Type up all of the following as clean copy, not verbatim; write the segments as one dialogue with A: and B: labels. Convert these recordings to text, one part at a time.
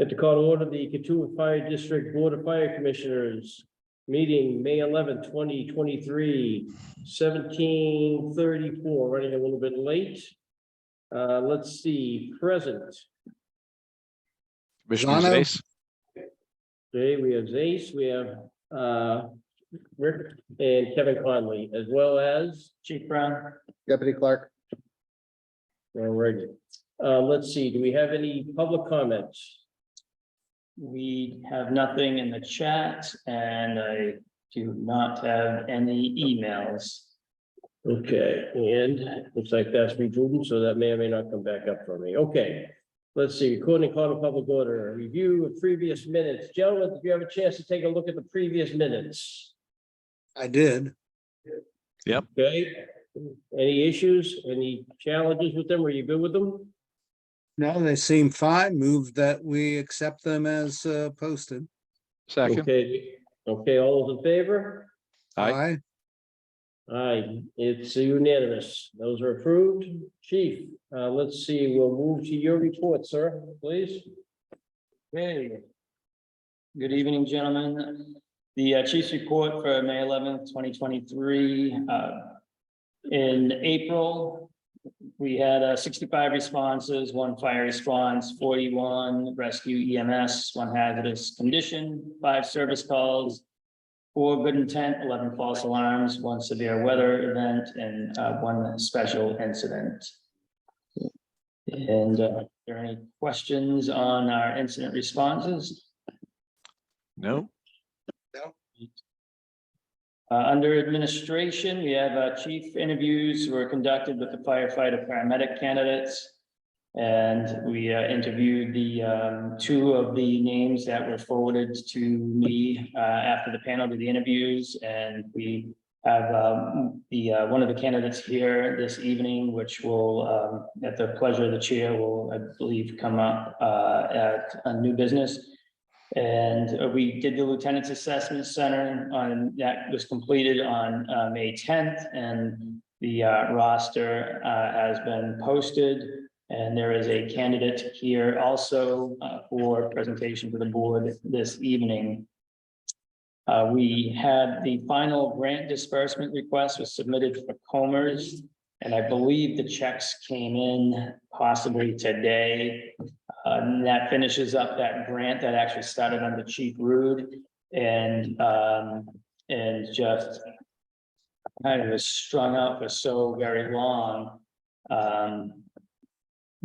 A: At the call to order the Katuah Fire District Board of Fire Commissioners meeting May 11th, 2023, 17:34, running a little bit late. Let's see, present.
B: Commissioner
C: Lano.
B: Zace,
A: Okay, we have Zace, we have Rick and Kevin Conley, as well as
D: Chief Brown.
C: Deputy Clerk.
A: all right. Let's see, do we have any public comments?
D: We have nothing in the chat and I do not have any emails.
A: Okay, and looks like that's removed, so that may or may not come back up for me. Okay. Let's see, recording call to public order, review of previous minutes. Gentlemen, did you have a chance to take a look at the previous minutes?
C: I did.
A: Okay, any issues, any challenges with them? Were you good with them?
C: No, they seem fine. Move that we accept them as posted.
B: second.
A: Okay, all those in favor?
B: Aye.
A: Aye, it's unanimous. Those are approved. Chief, let's see, we'll move to your report, sir, please.
D: Okay. Good evening, gentlemen. The chief's report for May 11th, 2023. In April, we had 65 responses, 1 fire response, 41 rescue EMS, 1 hazardous condition, 5 service calls, 4 good intent, 11 false alarms, 1 severe weather event, and 1 special incident. And are there any questions on our incident responses?
B: No,
D: Under administration, we have chief interviews were conducted with the firefighter paramedic candidates. And we interviewed the 2 of the names that were forwarded to me after the panel did the interviews. And we have one of the candidates here this evening, which will, at the pleasure of the chair, will, I believe, come up at a new business. And we did the Lieutenant's Assessment Center on that was completed on May 10th, and the roster has been posted. And there is a candidate here also for presentation to the board this evening. We had the final grant disbursement request was submitted for Comers, and I believe the checks came in possibly today. And that finishes up that grant that actually started under Chief Rude and just kind of was strung out for so very long.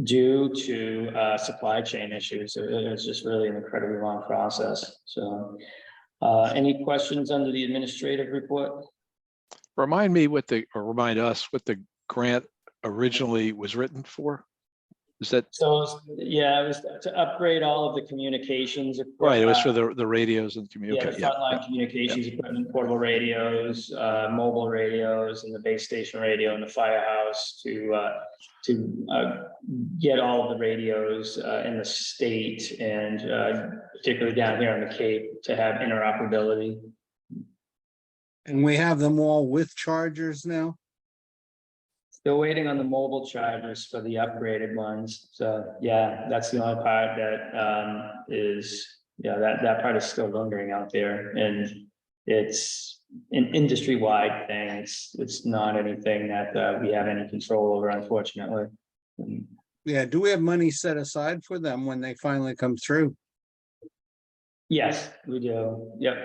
D: Due to supply chain issues. It was just really an incredibly long process. So any questions under the administrative report?
B: remind us what the grant originally was written for. Is that
D: So yeah, it was to upgrade all of the communications.
B: right? It was for the radios and
D: Yeah,
B: communicate.
D: the frontline communications equipment, portable radios, mobile radios, and the base station radio in the firehouse to get all of the radios in the state and particularly down here on the Cape to have interoperability.
C: And we have them all with chargers now.
D: Still waiting on the mobile chargers for the upgraded ones. So yeah, that's the only part that that part is still lingering out there, and it's an industry-wide thing. It's not anything that we have any control over, unfortunately.
C: Yeah, do we have money set aside for them when they finally come through?
D: Yes, we do. Yep.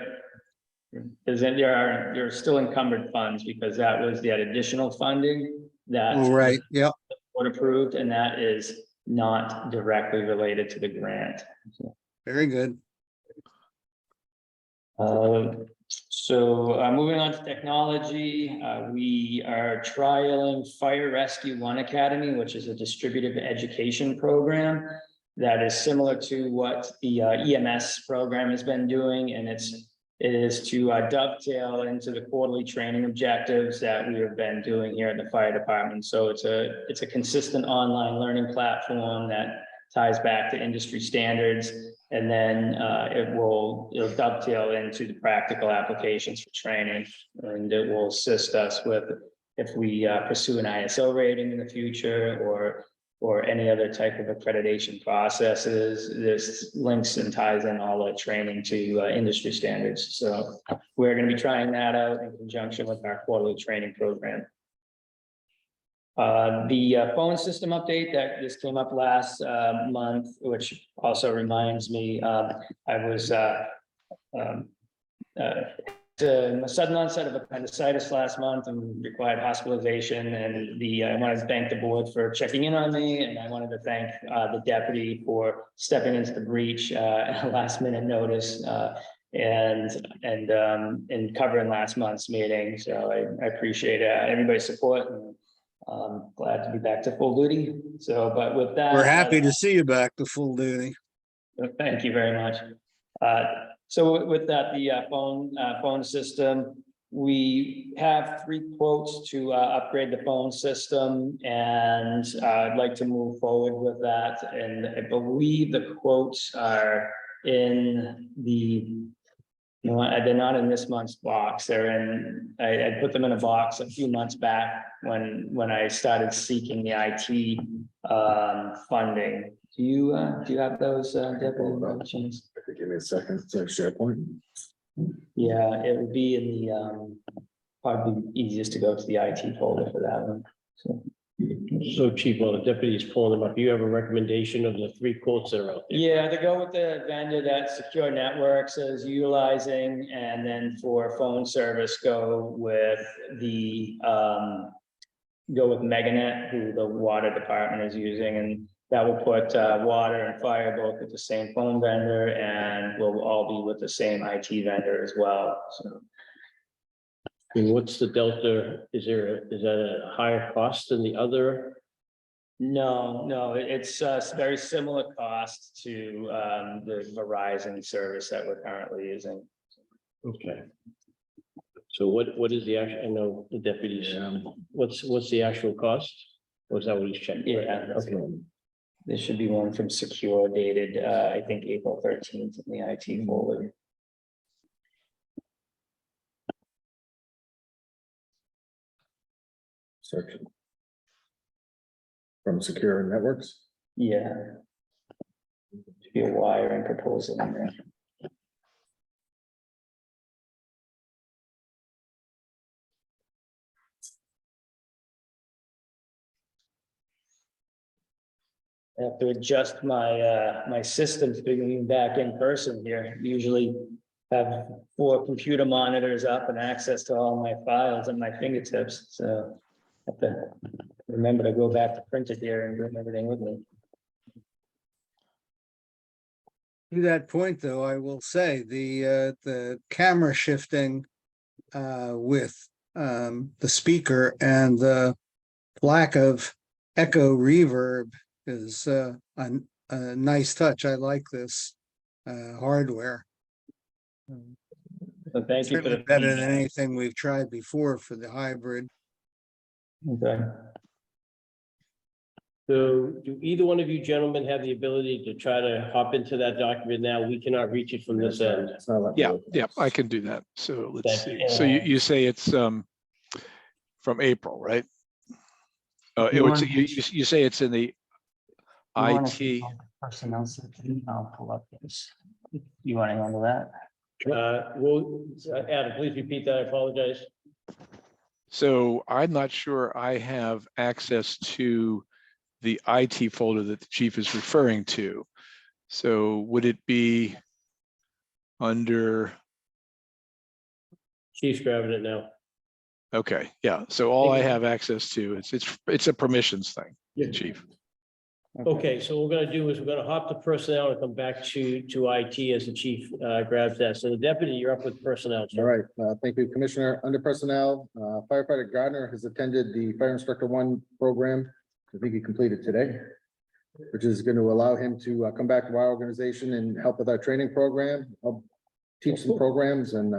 D: Because then there are still encumbered funds because that was that additional funding that
C: Oh, right, yeah.
D: board approved, and that is not directly related to the grant.
C: Very good.
D: So moving on to technology, we are trialing Fire Rescue One Academy, which is a distributive education program that is similar to what the EMS program has been doing, and it is to dovetail into the quarterly training objectives that we have been doing here at the fire department. So it's a consistent online learning platform that ties back to industry standards, and then it'll dovetail into the practical applications for training, and it will assist us with if we pursue an ISO rating in the future, or or any other type of accreditation processes. This links and ties in all the training to industry standards. So we're going to be trying that out in conjunction with our quarterly training program. The phone system update that just came up last month, which also reminds me, I was a sudden onset of appendicitis last month and required hospitalization, and I wanted to thank the board for checking in on me, and I wanted to thank the deputy for stepping into the breach at a last minute notice and covering last month's meeting. So I appreciate everybody's support, and glad to be back to full duty. So, but with that,
C: We're happy to see you back to full duty.
D: thank you very much. So with that, the phone system, we have 3 quotes to upgrade the phone system, and I'd like to move forward with that. And I believe the quotes are in the, you know, they're not in this month's box. They're in, I put them in a box a few months back when I started seeking the IT funding. Do you have those, Deputy, by chance?
E: Give me a second, it's a SharePoint.
D: Yeah, it would be in the, probably easiest to go to the IT folder for that one.
A: So Chief, while the deputy is pulling them up, you have a recommendation of the 3 quotes that are out there?
D: Yeah, to go with the vendor that Secure Networks is utilizing, and then for phone service, go with Meganet, who the water department is using, and that will put water and fire both with the same phone vendor, and will all be with the same IT vendor as well. So
A: And what's the delta? Is that a higher cost than the other?
D: no, it's very similar cost to the Verizon service that we're currently using.
A: Okay. So what is the actual, I know the deputies, what's the actual cost? Or is that what he's checking?
D: Yeah,
A: Okay.
D: there should be one from Secure dated, I think April 13th in the IT folder.
E: Search from Secure Networks.
D: Yeah. Should be a wiring proposal in there. I have to adjust my systems being back in person here. Usually have 4 computer monitors up and access to all my files at my fingertips. So I have to remember to go back to print it here and bring everything with me.
C: To that point, though, I will say the camera shifting with the speaker and the lack of echo reverb is a nice touch. I like this hardware.
D: So thank you for
C: Certainly
D: the
C: better than
D: feedback.
C: anything we've tried before for the hybrid.
D: Okay.
A: So do either one of you gentlemen have the ability to try to hop into that document now? We cannot reach it from this end.
E: It's not letting me
B: Yeah,
E: open it.
B: yeah, I can do that. So let's
A: Thank
B: see.
A: you.
B: So you say it's from April, right? You say it's in the IT.
D: Personnel section, I'll pull up this. You want to handle that?
A: Adam, please repeat that. I apologize.
B: So I'm not sure I have access to the IT folder that the chief is referring to. So would it be under,
A: Chief's grabbing it now.
B: okay, yeah. So all I have access to, it's a permissions thing, chief.
A: Okay, so what we're gonna do is we're gonna hop to personnel and come back to IT as the chief grabs that. So the deputy, you're up with personnel.
E: All right, thank you, Commissioner. Under personnel, firefighter Gardner has attended the Fire Instructor 1 program. I think he completed today, which is going to allow him to come back to our organization and help with our training program, help teach some programs, and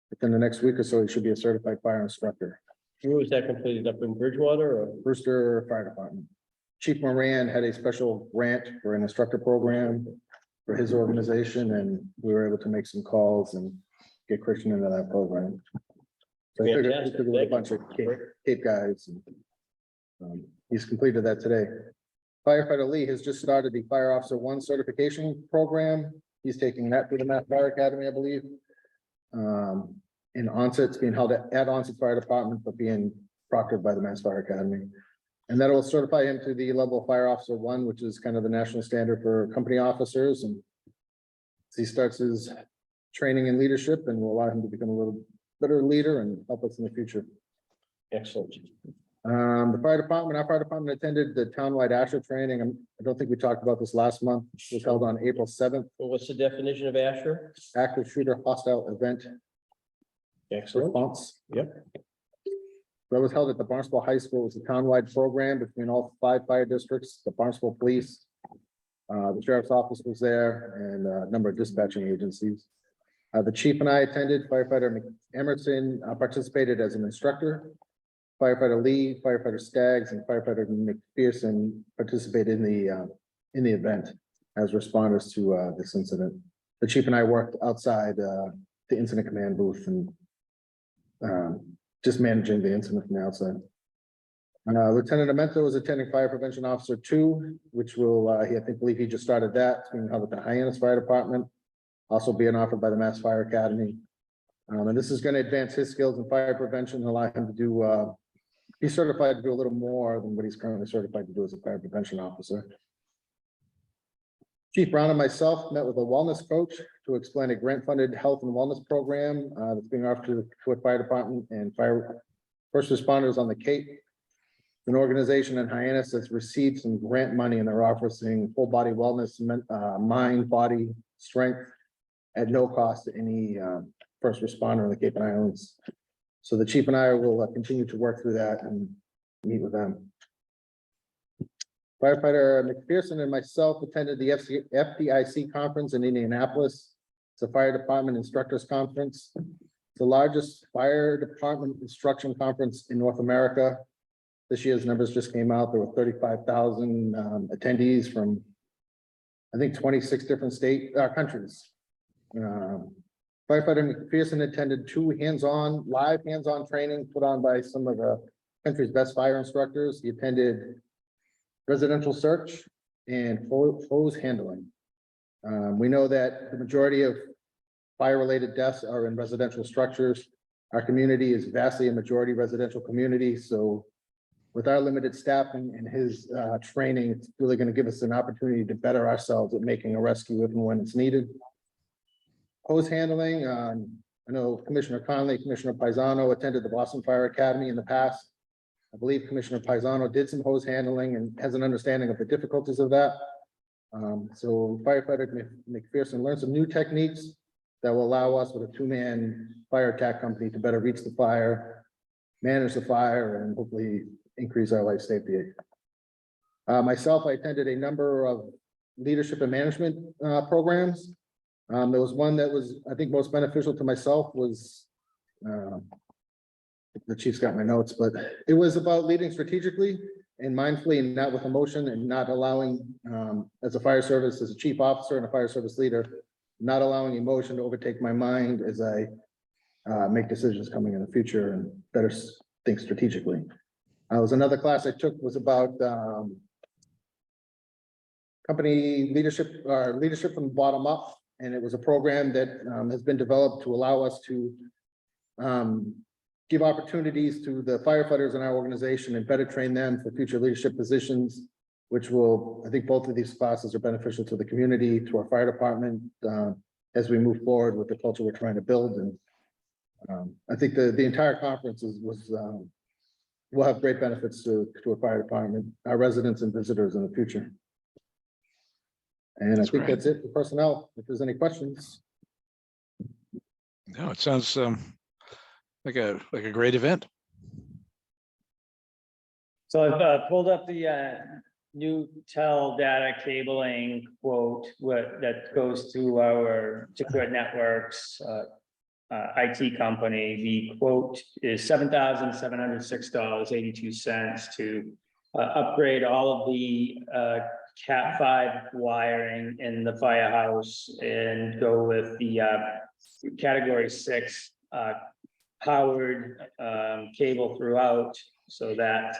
E: within the next week or so, he should be a certified fire instructor.
A: Where was that completed? Up in Bridgewater or?
E: Brewster Fire Department. Chief Moran had a special grant for an instructor program for his organization, and we were able to make some calls and get Christian into that program. So I figured
A: Fantastic.
E: with a bunch of Cape guys. He's completed that today. Firefighter Lee has just started the Fire Officer 1 certification program. He's taking that through the Mass Fire Academy, I believe. In Onset, it's being held at Onset Fire Department, but being proctored by the Mass Fire Academy. And that will certify him to the level of Fire Officer 1, which is kind of the national standard for company officers. And he starts his training and leadership and will allow him to become a little better leader and help us in the future.
A: Excellent.
E: The fire department, our fire department attended the townwide ASHA training. I don't think we talked about this last month. It was held on April 7th.
A: Well, what's the definition of Asher?
E: Active shooter hostile event
A: Excellent.
E: response.
A: Yep.
E: That was held at the Barnstable High School. It was a townwide program between all 5 fire districts, the Barnstable Police. The sheriff's office was there and a number of dispatching agencies. The chief and I attended. Firefighter Emerson participated as an instructor. Firefighter Lee, Firefighter Skaggs, and Firefighter McPherson participated in the event as responders to this incident. The chief and I worked outside the incident command booth and just managing the incident from the outside. Lieutenant Amento was attending Fire Prevention Officer 2, which will, I believe he just started that. It's being held at the Hyannis Fire Department, also being offered by the Mass Fire Academy. And this is going to advance his skills in fire prevention and allow him to do, he's certified to do a little more than what he's currently certified to do as a fire prevention officer. Chief Brown and myself met with a wellness coach to explain a grant-funded health and wellness program that's being offered to the Fort Fire Department and first responders on the Cape. An organization in Hyannis that's received some grant money and they're offering full body wellness, mind, body strength at no cost to any first responder in the Cape and Islands. So the chief and I will continue to work through that and meet with them. Firefighter McPherson and myself attended the FDIC conference in Indianapolis. It's a fire department instructors conference. It's the largest fire department instruction conference in North America. This year's numbers just came out. There were 35,000 attendees from, I think, 26 different countries. Firefighter McPherson attended 2 live hands-on training put on by some of the country's best fire instructors. He attended residential search and hose handling. We know that the majority of fire-related deaths are in residential structures. Our community is vastly a majority residential community, so with our limited staffing and his training, it's really going to give us an opportunity to better ourselves at making a rescue if and when it's needed. Hose handling, I know Commissioner Conley, Commissioner Paisano attended the Boston Fire Academy in the past. I believe Commissioner Paisano did some hose handling and has an understanding of the difficulties of that. So firefighter McPherson learned some new techniques that will allow us with a 2-man fire attack company to better reach the fire, manage the fire, and hopefully increase our life safety. Myself, I attended a number of leadership and management programs. There was one that was, I think, most beneficial to myself was, the chief's got my notes, but it was about leading strategically and mindfully and not with emotion and not allowing, as a fire service, as a chief officer and a fire service leader, not allowing emotion to overtake my mind as I make decisions coming in the future and better think strategically. Was another class I took was about company leadership, leadership from the bottom up. And it was a program that has been developed to allow us to give opportunities to the firefighters in our organization and better train them for future leadership positions, which will, I think both of these classes are beneficial to the community, to our fire department, as we move forward with the culture we're trying to build. And I think the entire conference will have great benefits to a fire department, our residents and visitors in the future. And I think that's it for personnel. If there's any questions.
B: No, it sounds like a great event.
D: So I've pulled up the new tel data cabling quote that goes to our Secure Networks IT company. The quote is $7,706.82 to upgrade all of the Cat 5 wiring in the firehouse and go with the category 6 powered cable throughout, so that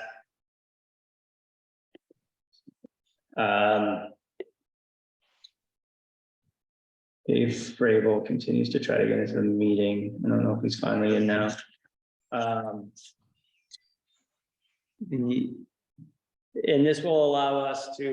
D: Dave Frable continues to try to get into the meeting. I don't know if he's finally in now. And this will allow us to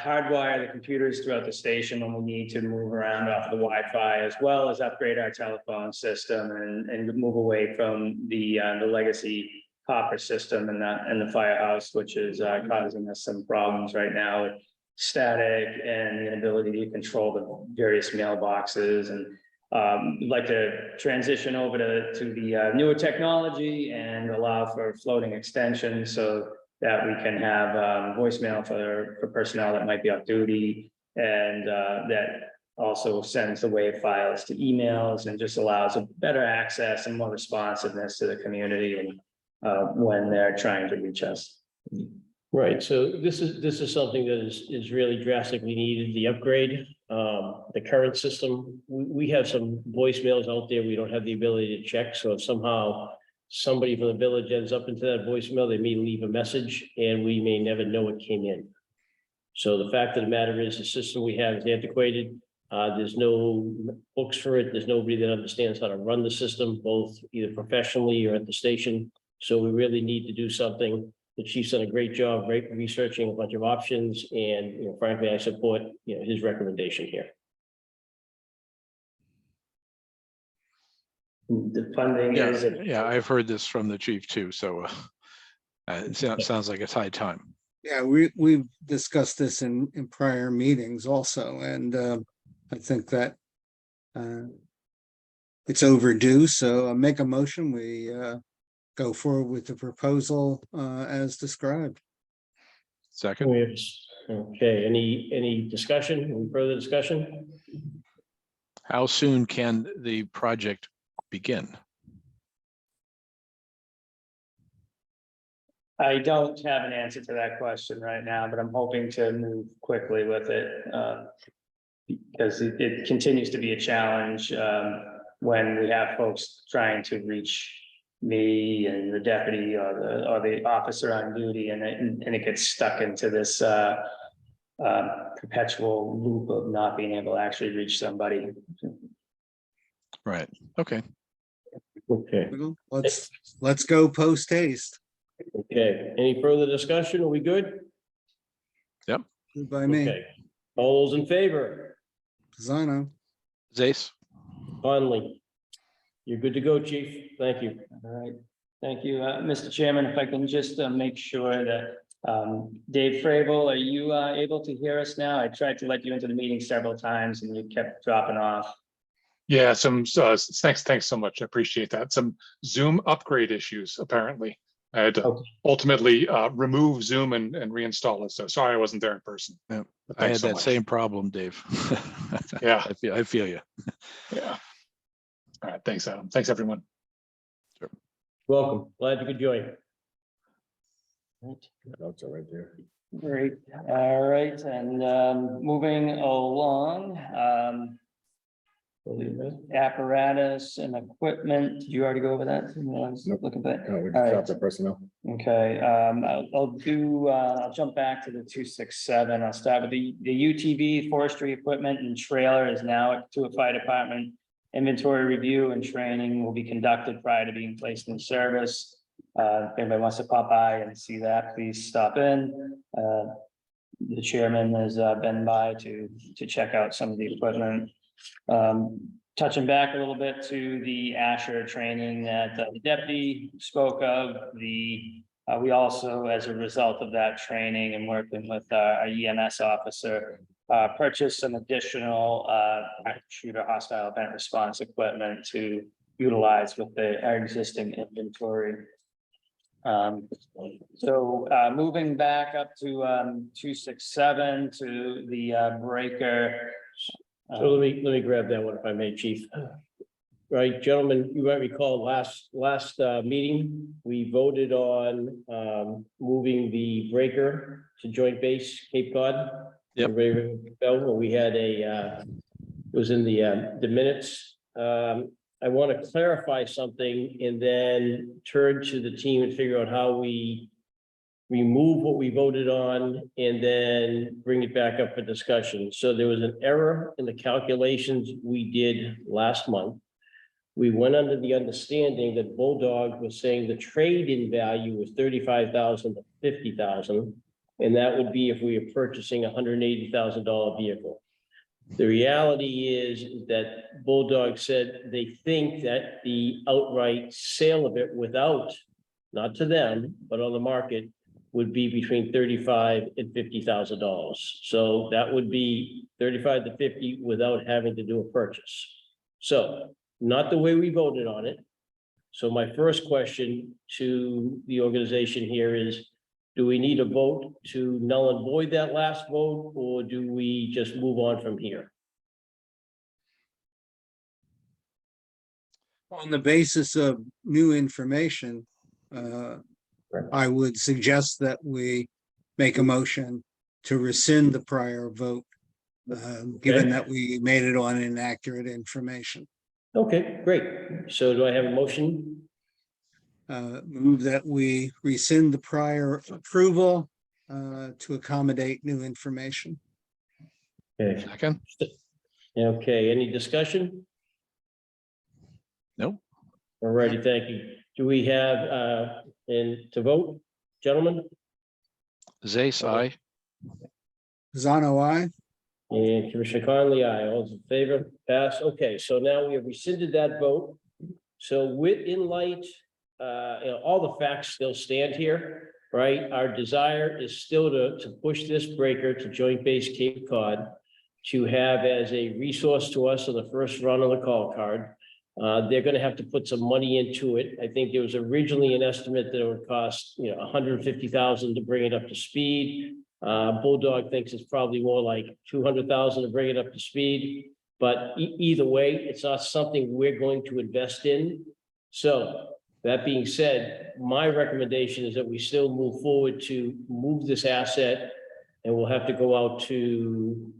D: hardwire the computers throughout the station when we need to move around off the Wi-Fi, as well as upgrade our telephone system and move away from the legacy copper system and the firehouse, which is causing us some problems right now with static and the inability to control the various mailboxes. And we'd like to transition over to the newer technology and allow for floating extensions so that we can have voicemail for personnel that might be off duty, and that also sends the WAV files to emails and just allows a better access and more responsiveness to the community and when they're trying to reach us.
A: Right, so this is something that is really drastically needed, the upgrade. The current system, we have some voicemails out there we don't have the ability to check, so if somehow somebody from the village ends up into that voicemail, they may leave a message and we may never know it came in. So the fact of the matter is the system we have is antiquated. There's no books for it. There's nobody that understands how to run the system, both either professionally or at the station. So we really need to do something. The chief's done a great job, researching a bunch of options, and frankly, I support his recommendation here.
D: The funding
B: Yeah,
D: is.
B: yeah, I've heard this from the chief too, so it sounds like it's high time.
C: Yeah, we've discussed this in prior meetings also, and I think that it's overdue, so I make a motion, we go forward with the proposal as described.
B: Second,
A: Okay, any discussion, any further discussion?
B: how soon can the project begin?
D: I don't have an answer to that question right now, but I'm hoping to move quickly with it. Because it continues to be a challenge when we have folks trying to reach me and the deputy or the officer on duty, and it gets stuck into this perpetual loop of not being able to actually reach somebody.
B: Right, okay.
A: Okay,
C: Let's go post haste.
A: okay, any further discussion? Are we good?
B: Yep.
C: Good by me,
A: Okay, all those in favor?
C: Zano.
B: Zace?
A: Conley, you're good to go, chief. Thank you.
D: All right, thank you, Mr. Chairman. If I can just make sure that Dave Frable, are you able to hear us now? I tried to let you into the meeting several times and you kept dropping off.
F: Yeah, thanks so much. I appreciate that. Some Zoom upgrade issues, apparently. I had to ultimately remove Zoom and reinstall it. So sorry I wasn't there in person.
B: Yeah,
F: But
B: I had
F: thanks so
B: that
F: much.
B: same problem, Dave.
F: Yeah.
B: I feel you.
F: Yeah. All right. Thanks, Adam. Thanks, everyone.
A: Welcome. Glad you could join.
E: Notes are right there.
D: Great, all right, and moving along, apparatus and equipment, did you already go over that? I was
E: Nope.
D: looking at that.
E: We
D: All right.
E: dropped the personnel.
D: Okay, I'll jump back to the 267. I'll start with the UTV forestry equipment and trailer is now to a fire department. Inventory review and training will be conducted prior to being placed in service. If anybody wants to pop by and see that, please stop in. The chairman has been by to check out some of the equipment. Touching back a little bit to the Asher training that the deputy spoke of, we also, as a result of that training and working with our EMS officer, purchased some additional shooter hostile event response equipment to utilize with our existing inventory. Moving back up to 267 to the breaker.
A: So let me grab that one if I may, chief. Right, gentlemen, you might recall last meeting, we voted on moving the breaker to Joint Base Cape Cod.
B: Yep.
A: We had it was in the minutes. I want to clarify something and then turn to the team and figure out how we remove what we voted on, and then bring it back up for discussion. So there was an error in the calculations we did last month. We went under the understanding that Bulldog was saying the trade-in value was 35,000 to 50,000. And that would be if we were purchasing a $180,000 vehicle. The reality is that Bulldog said they think that the outright sale of it without, not to them, but on the market, would be between $35,000 and $50,000. So that would be 35 to 50 without having to do a purchase. So not the way we voted on it. So my first question to the organization here is, do we need a vote to null and void that last vote, or do we just move on from here?
C: On the basis of new information, I would suggest that we make a motion to rescind the prior vote, given that we made it on inaccurate information.
A: Okay, great. So do I have a motion?
C: Move that we rescind the prior approval to accommodate new information.
A: Okay.
B: Second?
A: Okay, any discussion?
B: No.
A: All righty, thank you. Do we have, and to vote, gentlemen?
B: Zais, aye.
C: Zano, I.
A: And Commissioner Conley, aye. All those in favor? Pass. Okay, so now we have rescinded that vote. So in light, all the facts still stand here, right? Our desire is still to push this breaker to Joint Base Cape Cod, to have as a resource to us on the first run of the call card. They're gonna have to put some money into it. I think there was originally an estimate that it would cost, $150,000 to bring it up to speed. Bulldog thinks it's probably more like $200,000 to bring it up to speed. But either way, it's not something we're going to invest in. So that being said, my recommendation is that we still move forward to move this asset, and we'll have to go out to,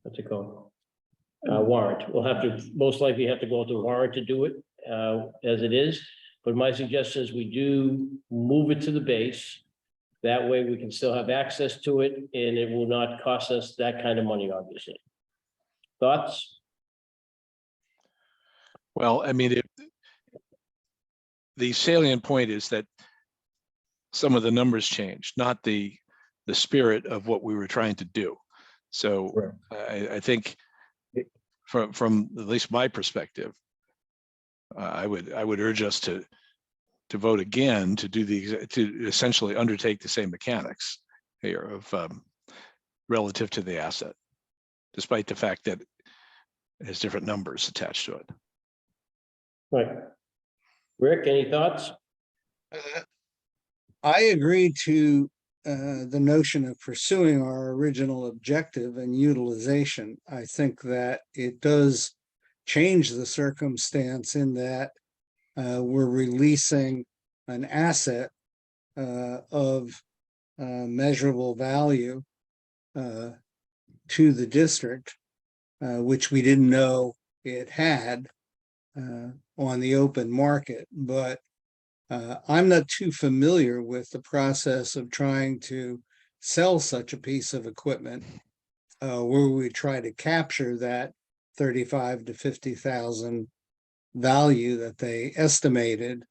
A: what's it called? Warrant. We'll have to, most likely have to go out to warrant to do it as it is. But my suggestion is we do move it to the base. That way we can still have access to it, and it will not cost us that kind of money, obviously. Thoughts?
B: Well, I mean, the salient point is that some of the numbers changed, not the spirit of what we were trying to do. So I think from at least my perspective, I would urge us to vote again to essentially undertake the same mechanics here of relative to the asset, despite the fact that it has different numbers attached to it.
A: Right. Rick, any thoughts?
C: I agree to the notion of pursuing our original objective and utilization. I think that it does change the circumstance in that we're releasing an asset of measurable value to the district, which we didn't know it had on the open market. But I'm not too familiar with the process of trying to sell such a piece of equipment where we try to capture that 35 to 50,000 value that they estimated,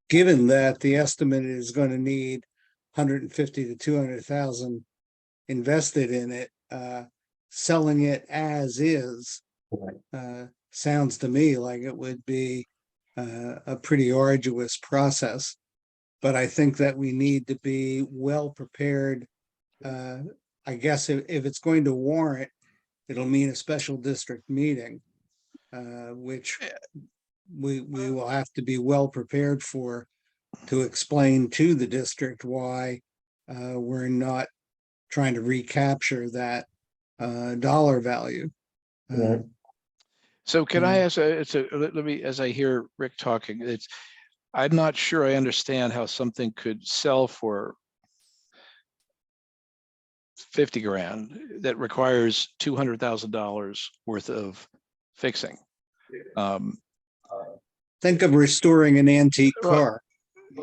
C: given that the estimate is going to need 150 to 200,000 invested in it. Selling it as is sounds to me like it would be a pretty arduous process, but I think that we need to be well prepared. I guess if it's going to warrant, it'll mean a special district meeting, which we will have to be well prepared for, to explain to the district why we're not trying to recapture that dollar value.
A: Right.
B: So can I ask, let me, as I hear Rick talking, I'm not sure I understand how something could sell for 50 grand that requires $200,000 worth of fixing.
C: Think of restoring an antique car.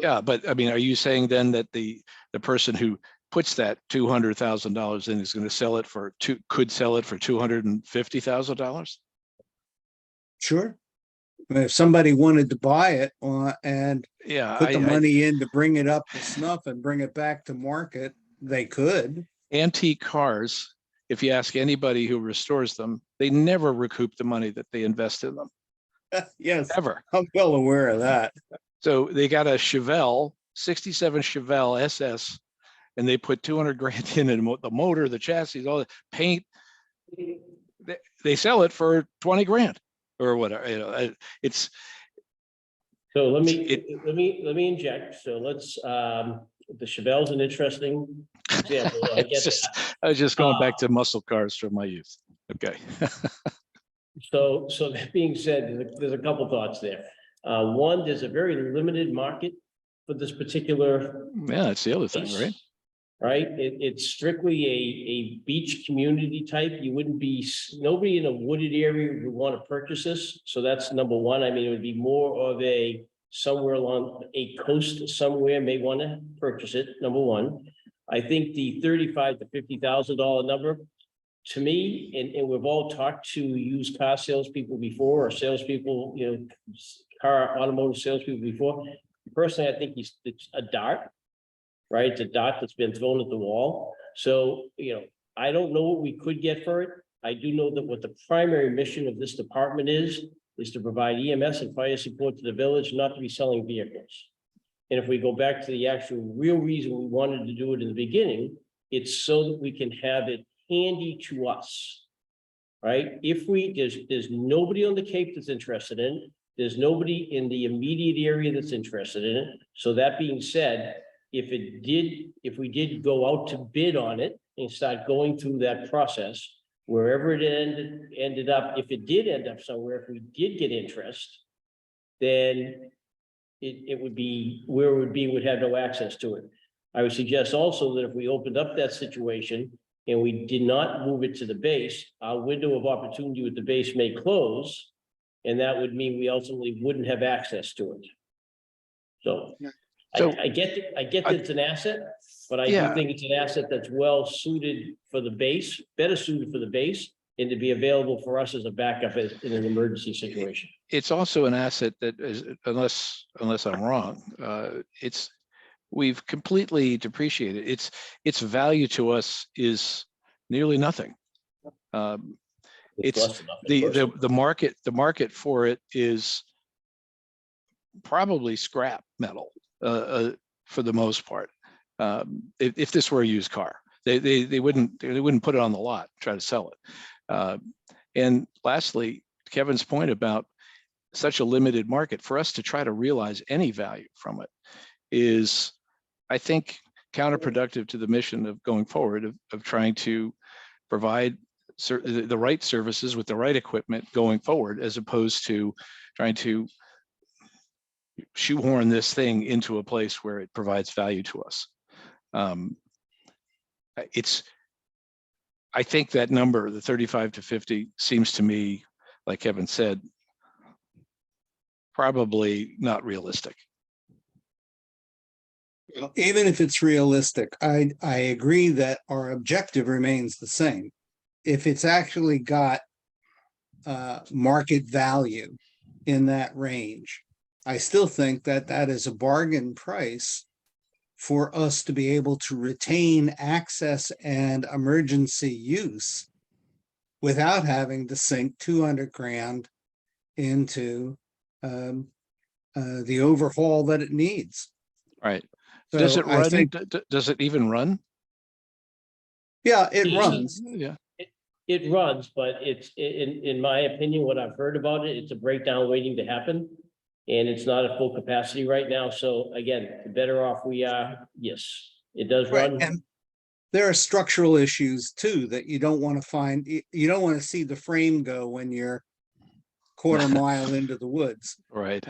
B: Yeah, but I mean, are you saying then that the person who puts that $200,000 in is going to sell it for could sell it for $250,000?
C: Sure. I mean, if somebody wanted to buy it and
B: Yeah,
C: put the money in to bring it up to snuff and bring it back to market, they could.
B: antique cars, if you ask anybody who restores them, they never recoup the money that they invest in them,
C: Yes,
B: ever.
C: I'm well aware of that.
B: So they got a Chevelle, 67 Chevelle SS, and they put 200 grand in it, the motor, the chassis, all the paint. They sell it for 20 grand or whatever. You know, it's
A: So let me,
B: It-
A: let me inject. So let's, the Chevelle's an interesting example. I get
B: it's just,
A: that.
B: I was just going back to muscle cars from my youth. Okay.
A: So that being said, there's a couple thoughts there. One, there's a very limited market for this particular
B: Yeah, that's the other thing, right?
A: right? It's strictly a beach community type. You wouldn't be, nobody in a wooded area would want to purchase this. So that's number one. I mean, it would be more of a somewhere along a coast somewhere may want to purchase it, number one. I think the $35,000 to $50,000 number, to me, and we've all talked to used car salespeople before, or salespeople, you know, automotive salespeople before. Personally, I think it's a dart. Right, it's a dot that's been thrown at the wall. So, you know, I don't know what we could get for it. I do know that what the primary mission of this department is to provide EMS and fire support to the village, not to be selling vehicles. And if we go back to the actual real reason we wanted to do it in the beginning, it's so that we can have it handy to us. Right? If there's nobody on the Cape that's interested in it. There's nobody in the immediate area that's interested in it. So that being said, if we did go out to bid on it and start going through that process, wherever it ended up, if it did end up somewhere, if we did get interest, then it would be where it would be, would have no access to it. I would suggest also that if we opened up that situation and we did not move it to the base, our window of opportunity with the base may close, and that would mean we ultimately wouldn't have access to it. So.
B: So-
A: I get that it's an asset, but I do
B: Yeah.
A: think it's an asset that's well suited for the base, better suited for the base, and to be available for us as a backup in an emergency situation.
B: It's also an asset that is, unless I'm wrong, we've completely depreciated. Its value to us is nearly nothing. It's
A: less than nothing,
B: the market for it is probably scrap metal for the most part. If this were a used car, they wouldn't put it on the lot, try to sell it. And lastly, Kevin's point about such a limited market, for us to try to realize any value from it is, I think, counterproductive to the mission of going forward of trying to provide the right services with the right equipment going forward, as opposed to trying to shoehorn this thing into a place where it provides value to us. I think that number, the 35 to 50, seems to me, like Kevin said, probably not realistic.
C: Even if it's realistic, I agree that our objective remains the same. If it's actually got market value in that range, I still think that that is a bargain price for us to be able to retain access and emergency use without having to sink 200 grand into the overhaul that it needs.
B: Right.
C: So
B: Does it
C: I
B: run?
C: think,
B: Does it even run?
C: yeah, it runs.
B: Yeah.
A: It runs, but it's, in my opinion, what I've heard about it, it's a breakdown waiting to happen. And it's not at full capacity right now. So again, the better off we are, yes, it does
C: Right,
A: run.
C: and there are structural issues too that you don't want to find. You don't want to see the frame go when you're quarter mile into the woods.
B: Right.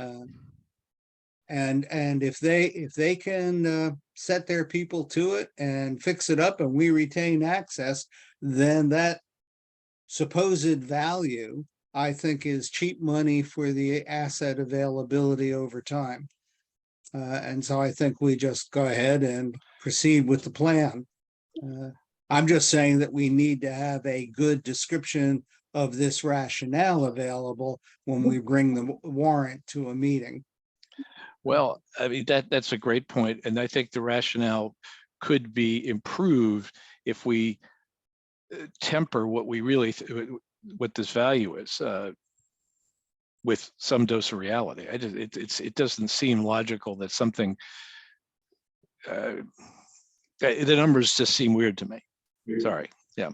C: And if they can set their people to it and fix it up, and we retain access, then that supposed value, I think, is cheap money for the asset availability over time. And so I think we just go ahead and proceed with the plan. I'm just saying that we need to have a good description of this rationale available when we bring the warrant to a meeting.
B: Well, I mean, that's a great point, and I think the rationale could be improved if we temper what we really, what this value is, with some dose of reality. It doesn't seem logical that something, the numbers just seem weird to me. Sorry, yeah.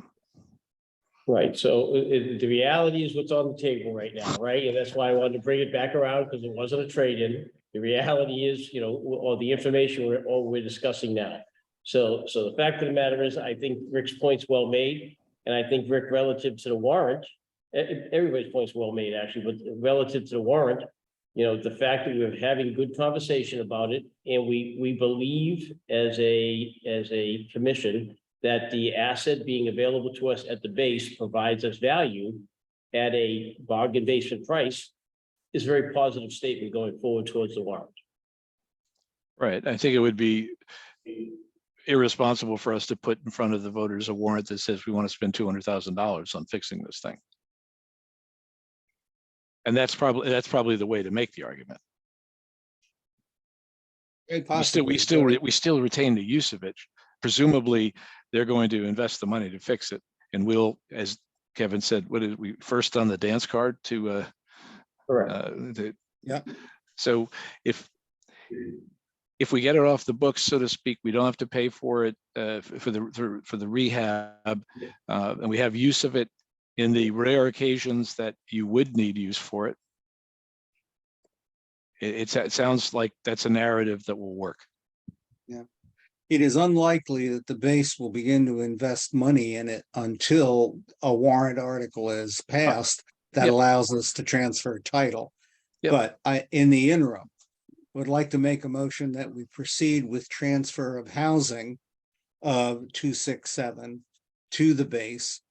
A: Right, so the reality is what's on the table right now, right? And that's why I wanted to bring it back around, because it wasn't a trade-in. The reality is, or the information we're discussing now. So the fact of the matter is, I think Rick's point's well made, and I think Rick, relative to the warrant, everybody's point's well made, actually, but relative to the warrant, the fact that we're having good conversation about it, and we believe as a commission that the asset being available to us at the base provides us value at a bargain basement price, is a very positive statement going forward towards the warrant.
B: Right. I think it would be irresponsible for us to put in front of the voters a warrant that says we want to spend $200,000 on fixing this thing. And that's probably the way to make the argument. We still retain the use of it. Presumably, they're going to invest the money to fix it, and we'll, as Kevin said, what is we first on the dance card to
A: Correct.
C: Yeah.
B: So if we get it off the books, so to speak, we don't have to pay for it for the rehab, and we have use of it in the rare occasions that you would need use for it. It sounds like that's a narrative that will work.
C: Yeah. It is unlikely that the base will begin to invest money in it until a warrant article is passed that
B: Yep.
C: allows us to transfer title.
B: Yep.
C: But in the interim, would like to make a motion that we proceed with transfer of housing of 267 to the base,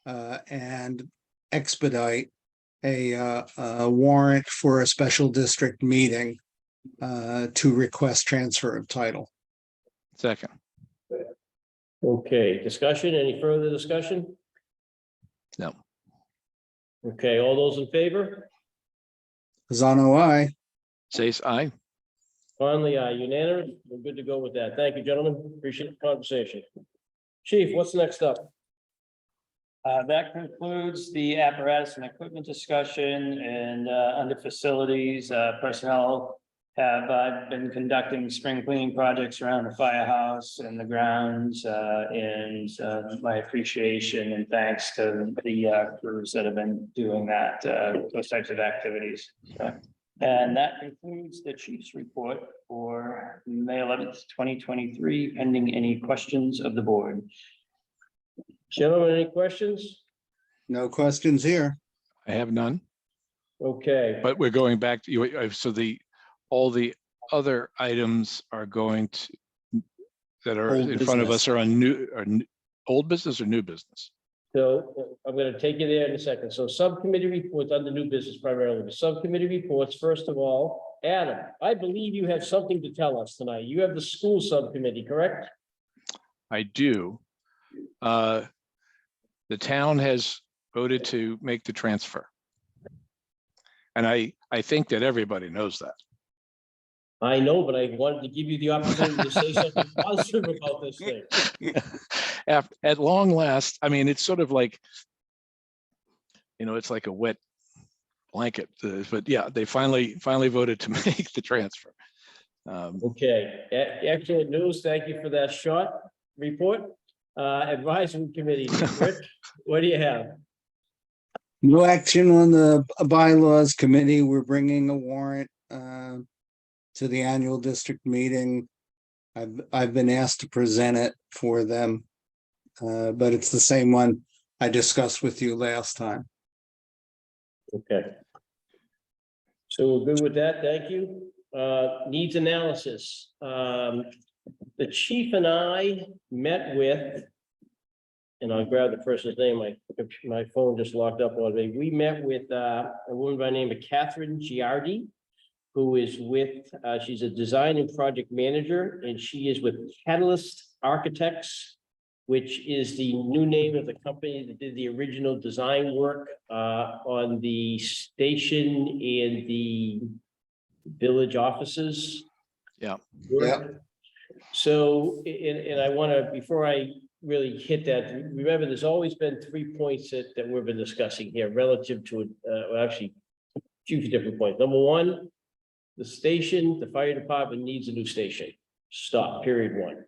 C: and expedite a warrant for a special district meeting to request transfer of title.
B: Second.
A: Okay, discussion, any further discussion?
B: No.
A: Okay, all those in favor?
C: Zano, I.
B: Says aye.
A: Conley, unanimous. We're good to go with that. Thank you, gentlemen. Appreciate the conversation. Chief, what's next up?
D: That concludes the apparatus and equipment discussion, and under facilities, personnel have been conducting spring cleaning projects around the firehouse and the grounds, and my appreciation and thanks to the crews that have been doing that, those types of activities. And that concludes the chief's report for May 11th, 2023, pending any questions of the board.
A: Gentlemen, any questions?
C: No questions here.
B: I have none,
A: Okay.
B: but we're going back to you. So all the other items are going to, that are
C: Old
B: in front of
C: business.
B: us are on old business or new business?
A: So I'm going to take you there in a second. So subcommittee reports under new business primarily. The subcommittee reports, first of all, Adam, I believe you have something to tell us tonight. You have the school subcommittee, correct?
B: I do. The town has voted to make the transfer. And I think that everybody knows that.
A: I know, but I wanted to give you the opportunity to say something positive about this thing.
B: At long last, I mean, it's sort of like, it's like a wet blanket, but yeah, they finally voted to make the transfer.
A: Okay, excellent news. Thank you for that short report. Advisory committee, Rick, what do you have?
C: No action on the bylaws committee. We're bringing a warrant to the annual district meeting. I've been asked to present it for them, but it's the same one I discussed with you last time.
A: Okay. So we're good with that. Thank you. Needs analysis. The chief and I met with, and I'll grab the person's name. My phone just locked up on me. We met with a woman by the name of Catherine Giardi. who is with, she's a design and project manager, and she is with Catalyst Architects, which is the new name of the company that did the original design work on the station and the village offices.
B: Yeah.
C: Yeah.
A: So, and I want to, before I really hit that, remember, there's always been 3 points that we've been discussing here relative to, well, actually, a few different points. Number one, the station, the fire department needs a new station. Stop, period one.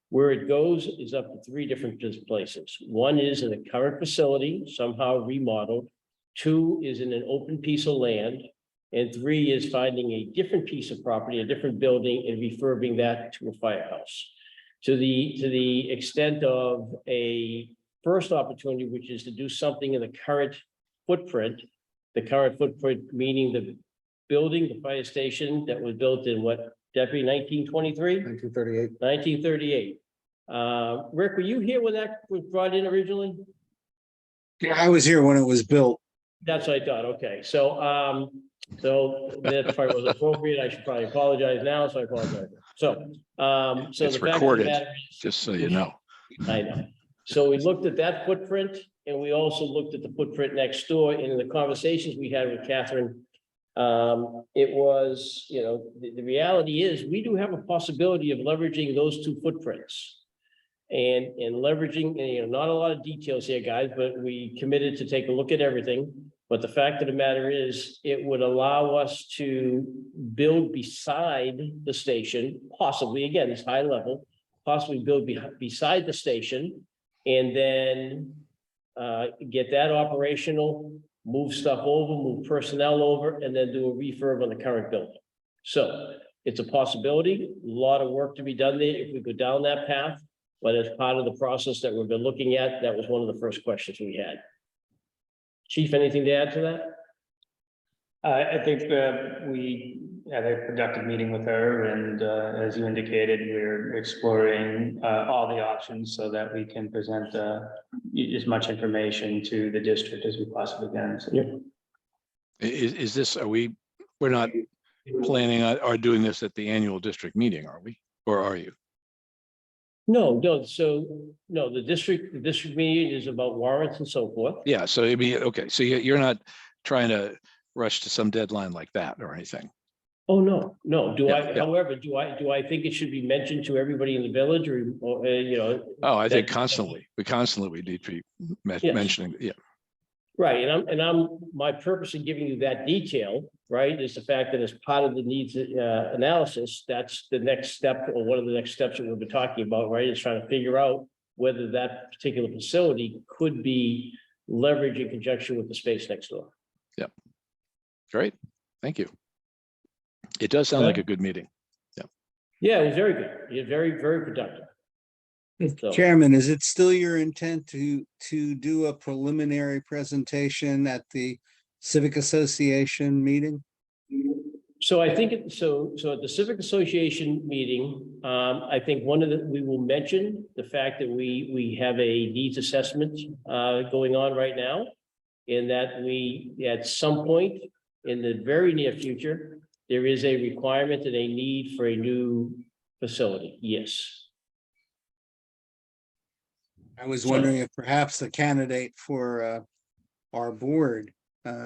A: Where it goes is up to 3 different places. One is in the current facility, somehow remodeled. 2 is in an open piece of land. And 3 is finding a different piece of property, a different building, and refurbing that to a firehouse. To the extent of a first opportunity, which is to do something in the current footprint meaning the building, the fire station that was built in what, Deputy, 1923?
E: 1938.
A: 1938. Rick, were you here when that was brought in originally?
C: Yeah, I was here when it was built.
A: That's what I thought. Okay, so that part was appropriate. I should probably apologize now, so I apologize. So
B: It's
A: the fact of the
B: recorded,
A: matter is,
B: just so you know.
A: I know. So we looked at that footprint, and we also looked at the footprint next door. And in the conversations we had with Catherine, it was, the reality is, we do have a possibility of leveraging those 2 footprints. And leveraging, not a lot of details here, guys, but we committed to take a look at everything. But the fact of the matter is, it would allow us to build beside the station, possibly, again, it's high level, possibly build beside the station, and then get that operational, move stuff over, move personnel over, and then do a refurb on the current building. So it's a possibility, a lot of work to be done there if we go down that path. But as part of the process that we've been looking at, that was one of the first questions we had. Chief, anything to add to that?
D: I think we had a productive meeting with her, and as you indicated, we're exploring all the options so that we can present as much information to the district as we possibly can. So,
A: Yep.
B: Is this, we're not planning on or doing this at the annual district meeting, are we? Or are you?
A: No, the district meeting is about warrants and so forth.
B: Yeah, so I mean, okay, so you're not trying to rush to some deadline like that or anything.
A: Oh, no.
B: Yeah.
A: However, do I think it should be mentioned to everybody in the village or
B: Oh, I think
A: that-
B: we constantly need to be mentioning, yeah.
A: Right, and my purpose in giving you that detail, right, is the fact that as part of the needs analysis, that's the next step, or one of the next steps that we've been talking about, right, is trying to figure out whether that particular facility could be leveraged in conjunction with the space next door.
B: Yep. Great, thank you. It does sound like a good meeting.
A: Yeah, it was very good. It was very, very productive. So-
C: Chairman, is it still your intent to do a preliminary presentation at the Civic Association meeting?
A: So I think, so at the Civic Association meeting, I think we will mention the fact that we have a needs assessment going on right now. And that we, at some point in the very near future, there is a requirement and a need for a new facility, yes.
C: I was wondering if perhaps the candidate for our board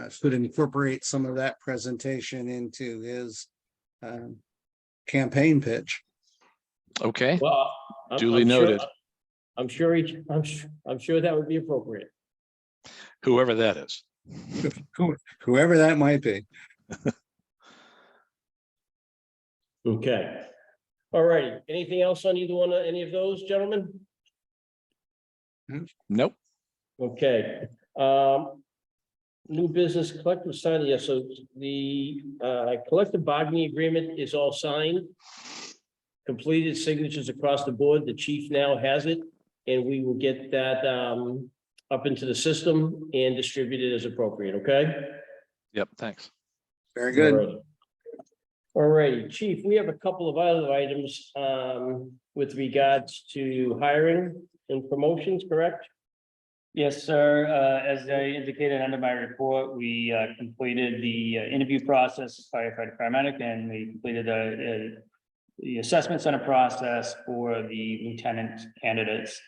C: should incorporate some of that presentation into his campaign pitch.
B: Okay,
A: Well,
B: duly noted.
A: I'm sure that would be appropriate.
B: Whoever that is.
C: Whoever that might be.
A: Okay. All righty. Anything else on either one of any of those, gentlemen?
B: Nope.
A: Okay. New business collective signing. Yeah, so the collective bargaining agreement is all signed. Completed signatures across the board. The chief now has it, and we will get that up into the system and distributed as appropriate, okay?
B: Yep, thanks.
C: Very good.
A: All righty, chief, we have a couple of other items with regards to hiring and promotions, correct?
D: Yes, sir. As I indicated under my report, we completed the interview process, firefighter, paramedic, and we completed the assessment center process for the lieutenant candidates.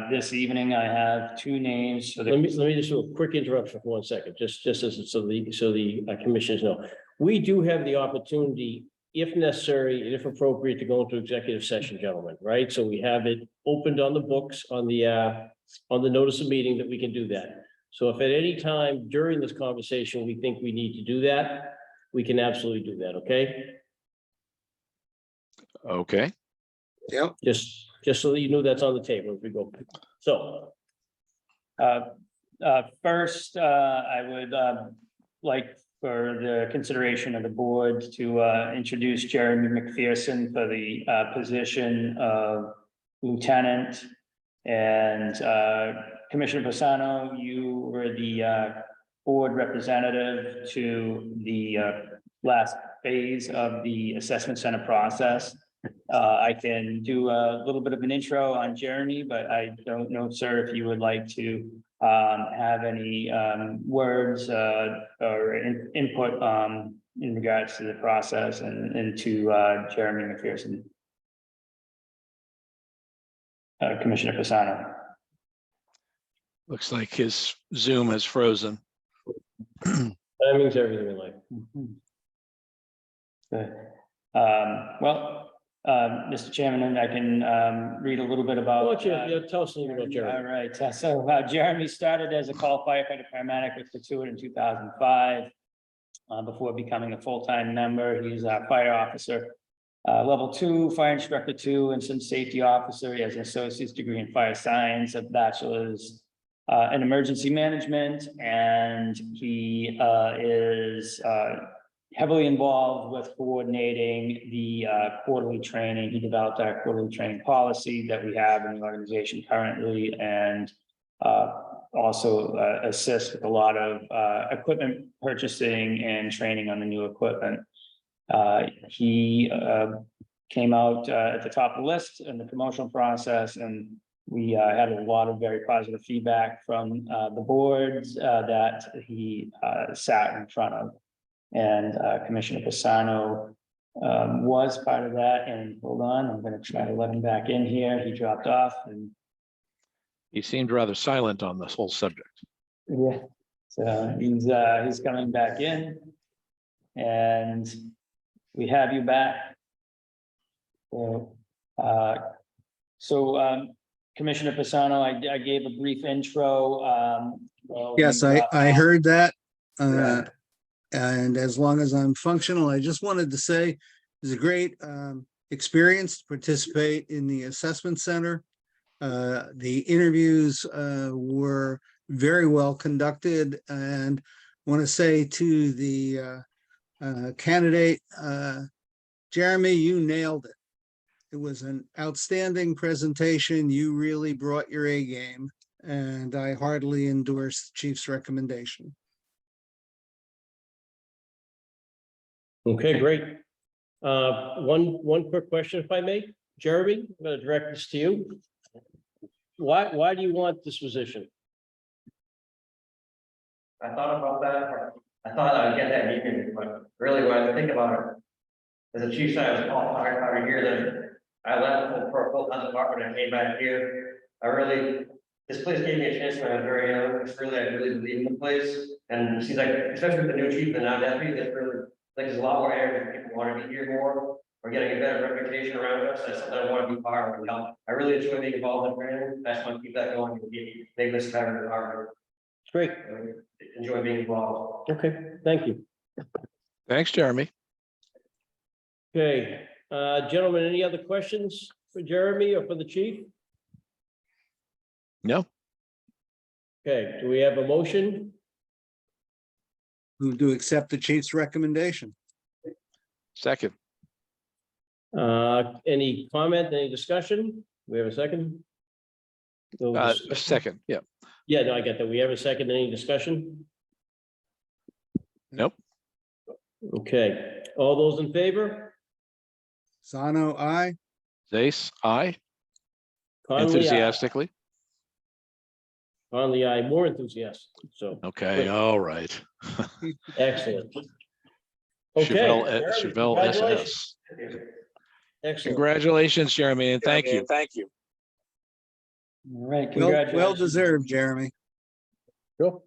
D: This evening, I have two names. So
A: Let me just do a quick interruption for 1 second, just as, so the commissioners know. We do have the opportunity, if necessary, and if appropriate, to go into executive session, gentlemen, right? So we have it opened on the books, on the notice of meeting that we can do that. So if at any time during this conversation, we think we need to do that, we can absolutely do that, okay?
B: Okay,
C: Yep.
A: Just so that you know that's on the table as we go. So,
D: First, I would like for the consideration of the board to introduce Jeremy McPherson for the position of lieutenant. And Commissioner Pisano, you were the board representative to the last phase of the assessment center process. I can do a little bit of an intro on Jeremy, but I don't know, sir, if you would like to have any words or input in regards to the process and to Jeremy McPherson. Commissioner Pisano.
B: looks like his Zoom has frozen.
A: timing's everything in life.
D: Good. Mr. Chairman, I can read a little bit about.
A: Why don't you tell us a little about
D: All
A: Jeremy?
D: right, so Jeremy started as a call firefighter paramedic with Pursuit in 2005. Before becoming a full-time member, he's a fire officer, level 2, fire instructor 2, and some safety officer. He has an associate's degree in fire science, a bachelor's in emergency management, and he is heavily involved with coordinating the quarterly training. He developed our quarterly training policy that we have in the organization currently, and also assists with a lot of equipment purchasing and training on the new equipment. He came out at the top of the list in the promotional process, and we had a lot of very positive feedback from the boards that he sat in front of. And Commissioner Pisano was part of that. And hold on, I'm going to try to let him back in here. He dropped off, and
B: He seemed rather silent on this whole subject.
D: yeah, so he's coming back in, and we have you back. So, Commissioner Pisano, I gave a brief intro.
C: Yes, I heard that. And as long as I'm functional, I just wanted to say it was a great experience to participate in the assessment center. The interviews were very well conducted, and want to say to the candidate, Jeremy, you nailed it. It was an outstanding presentation. You really brought your A game, and I heartily endorse the chief's recommendation.
A: Okay, great. One quick question, if I may. Jeremy, I'm going to direct this to you. Why do you want this position?
G: I thought about that. I thought I would get that meeting, but really when I think about it, as a chief, I was called firefighter here, then I left for a full-time department and came back here. This place gave me a chance when I was very young. I really believe in the place. And it seems like, especially with the new chief and now deputy, that's really, like, there's a lot more areas that people want to be here more. We're getting a better reputation around us. That's something I want to be part of. I really enjoy being involved in training. I just want to keep that going and make this better department.
A: Great.
G: Enjoy being involved.
A: Okay, thank you.
B: Thanks, Jeremy.
A: Okay, gentlemen, any other questions for Jeremy or for the chief?
B: No,
A: Okay, do we have a motion?
C: Move to accept the chief's recommendation.
B: second.
A: Any comment, any discussion? We have a second? No discussion?
B: Second, yeah.
A: Yeah, no, I get that. We have a second. Any discussion?
B: Nope.
A: Okay, all those in favor?
C: Sano, aye.
B: Zace, aye.
A: Conley, aye.
B: Enthusiastically.
A: On the eye, more enthusiastic, so.
B: Okay,
A: Great.
B: all right.
A: Excellent. Okay.
B: Chevelle
A: Congratulations.
B: SS.
A: Excellent.
B: Congratulations, Jeremy, and thank you.
D: All right,
C: Well
D: congratulations.
C: deserved, Jeremy.
E: Cool.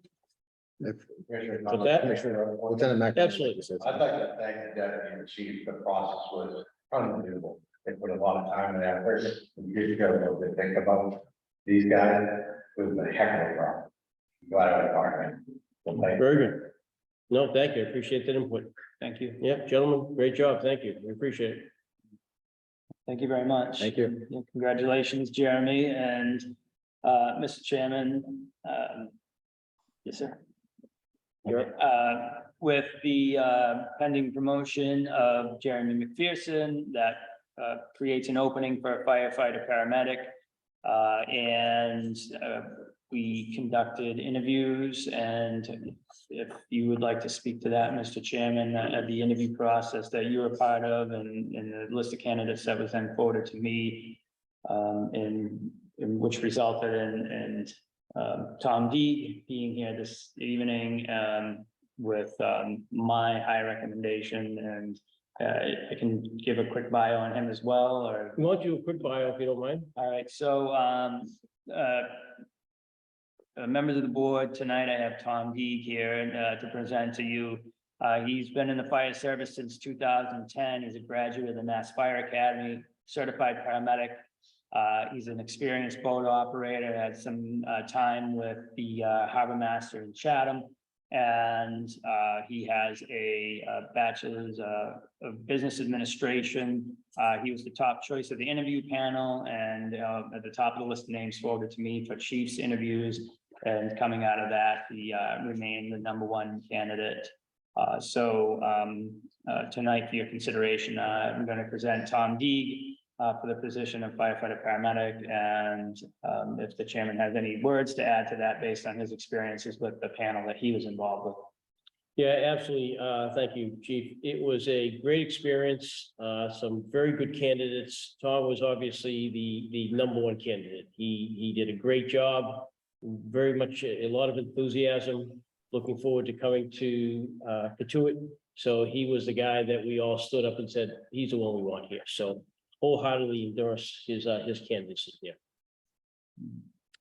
E: If
A: With that,
E: Lieutenant Mac.
A: Absolutely.
G: I'd like to thank the deputy and chief. The process was unbelievable. They put a lot of time and effort. You got to think about these guys. It was a heck of a problem. Glad I was part of it.
A: very good. No, thank you. I appreciate that input.
D: Thank you.
A: Yeah, gentlemen, great job. Thank you. We appreciate it.
D: Thank you very much.
E: Thank you.
D: And congratulations, Jeremy, and Mr. Chairman. Yes, sir. With the pending promotion of Jeremy McPherson, that creates an opening for a firefighter paramedic. And we conducted interviews, and if you would like to speak to that, Mr. Chairman, the interview process that you were part of, and the list of candidates that was then forwarded to me, in which resulted in Tom D being here this evening, with my high recommendation, and I can give a quick bio on him as well, or.
A: We want to do a quick bio if you don't mind.
D: All right, so members of the board, tonight I have Tom Deeg here to present to you. He's been in the fire service since 2010. He's a graduate of the Mass Fire Academy, certified paramedic. He's an experienced boat operator, had some time with the Harbor Master in Chatham. And he has a bachelor's of business administration. He was the top choice of the interview panel, and at the top of the list of names forwarded to me for chief's interviews. And coming out of that, he remained the #1 candidate. So tonight, for your consideration, I'm going to present Tom Deeg for the position of firefighter paramedic. And if the chairman has any words to add to that based on his experiences with the panel that he was involved with.
A: Yeah, absolutely. Thank you, Chief. It was a great experience. Some very good candidates. Tom was obviously the #1 candidate. He did a great job. Very much a lot of enthusiasm. Looking forward to coming to Katuitt. So he was the guy that we all stood up and said, he's the one we want here. So wholeheartedly endorse his candidacy here.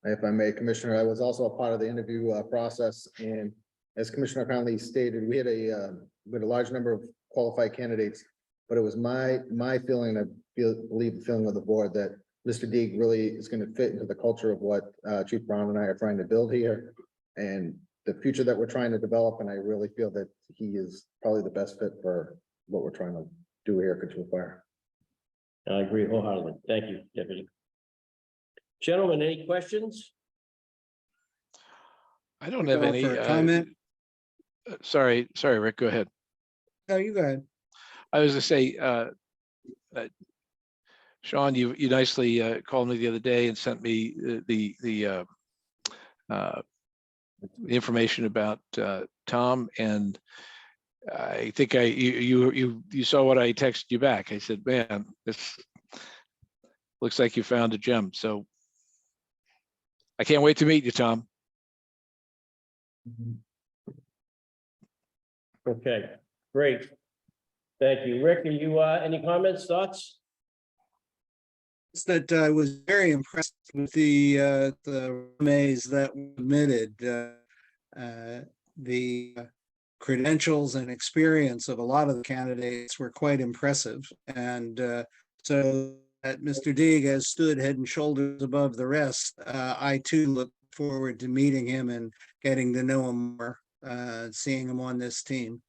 E: If I may, Commissioner, I was also a part of the interview process, and as Commissioner Conley stated, we had a large number of qualified candidates, but it was my feeling, I believe the feeling of the board, that Mr. Deeg really is going to fit into the culture of what Chief Brown and I are trying to build here, and the future that we're trying to develop. And I really feel that he is probably the best fit for what we're trying to do here at Katuitt Fire.
A: I agree wholeheartedly. Thank you, Deputy. Gentlemen, any questions?
B: I don't have any.
C: For a comment?
B: Sorry, Rick, go ahead.
C: No, you go ahead.
B: I was gonna say, Sean, you nicely called me the other day and sent me the information about Tom, and I think you saw what I texted you back. I said, man, this looks like you found a gem. So I can't wait to meet you, Tom.
A: Okay, great. Thank you. Rick, are you, any comments, thoughts?
C: That I was very impressed with the resumes that were admitted. The credentials and experience of a lot of the candidates were quite impressive. And so that Mr. Deeg has stood head and shoulders above the rest. I too look forward to meeting him and getting to know him more, seeing him on this team.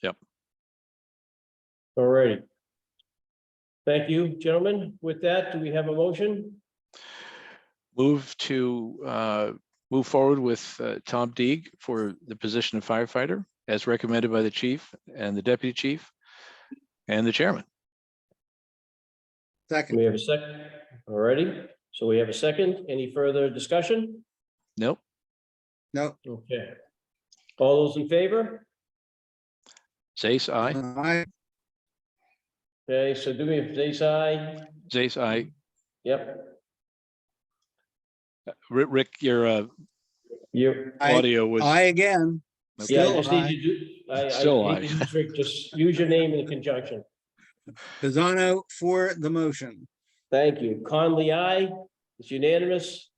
B: Yep.
A: All righty. Thank you, gentlemen. With that, do we have a motion?
B: Move forward with Tom Deeg for the position of firefighter as recommended by the chief and the deputy chief and the chairman.
C: Second.
A: We have a second. All righty. So we have a second. Any further discussion?
B: Nope.
C: No.
A: Okay. All those in favor?
B: Zace, aye.
C: Aye.
A: Okay, so do me a Zace aye.
B: Zace, aye.
A: Yep.
B: Rick, your
A: You,
B: audio was.
C: I again,
B: Okay.
A: yeah, I
C: still
A: just need
C: aye.
A: you to, I
B: Still
A: hate
B: aye.
A: to use Rick, just use your name in conjunction.
C: Pisano for the motion.
A: Thank you. Conley, aye. It's unanimous.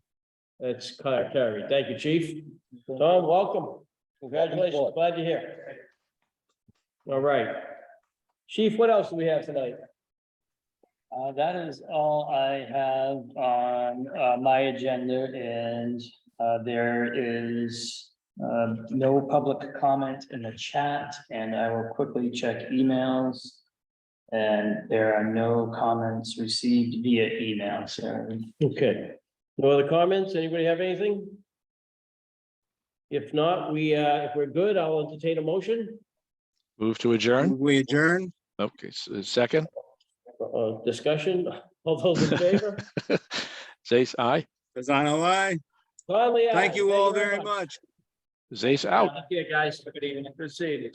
A: That's carried. Thank you, chief. Tom, welcome. Congratulations. Glad you're here. All right. Chief, what else do we have tonight?
D: That is all I have on my agenda, and there is no public comment in the chat, and I will quickly check emails. And there are no comments received via email, so
A: Okay. No other comments? Anybody have anything? If not, if we're good, I'll entertain a motion.
B: Move to adjourn.
C: We adjourn.
B: Okay, so second.
A: Discussion. All those in favor?
B: Zace, aye.
C: Pisano, aye.
A: Conley, aye.
C: Thank you all very much.
B: Zace out.
A: Yeah, guys. Good evening. Good to see you.